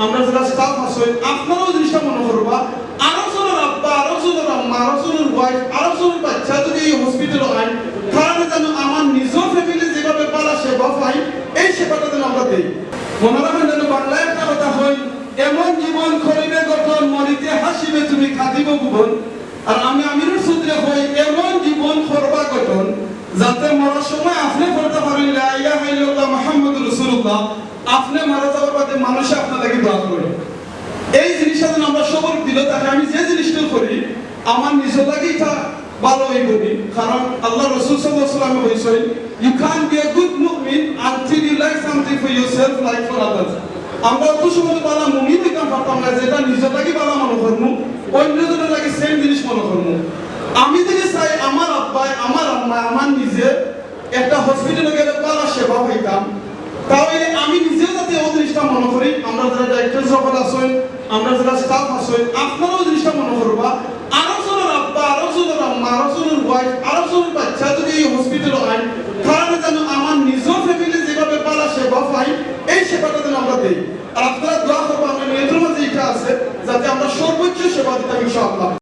আমরা যারা স্টাফ আছেন আপনারাও জিনিসটা মনে করবা আরো জনের আব্বা আরো জনের আম্মা আরো জনের ওয়াইফ আরো জনের বাচ্চা যদি এই হসপিটালে আইন তাহলে যেন আমার নিজের ফ্যামিলি যেভাবে পালা সেবা পাই এই সেবাটা যেন আমরা দিই। মনে রাখবেন যেন বাংলায় একটা কথা হয়, এমন জীবন করিবে গঠন মরিতে হাসিবে তুমি খাদিব ভুবন। আর আমি আমিনুর সূত্রে হই এমন জীবন করবা গঠন যাতে মরার সময় আপনি বলতে পারেন লা ইলাহা ইল্লাল্লাহ মুহাম্মাদুর রাসূলুল্লাহ, আপনি মারা যাওয়ার বাদে মানুষ আপনাকে দোয়া করে। এই জিনিসটা যেন আমরা সবার দিল তাকে আমি যে জিনিসটা করি আমার নিজের লাগেই তা ভালো হয়ে করি, কারণ আল্লাহ রাসূল সাল্লাল্লাহু আলাইহি ওয়াসাল্লাম বলেছেন you can't be a good mu'min until you like something for yourself like for others। আমরা তো সময় বালা মুমিন হইতাম পারতাম না যেটা নিজের লাগি বালা মনে করবো অন্যজনের লাগে সেম জিনিস মনে করবো। আমি যদি চাই আমার আব্বা আমার আম্মা আমার নিজে একটা হসপিটালে গেলে বালা সেবা পাইতাম, তাহলে আমি নিজেও যাতে ওই জিনিসটা মনে করি, আমরা যারা ডাক্তার সকল আছেন আমরা যারা স্টাফ আছেন আপনারাও জিনিসটা মনে করবা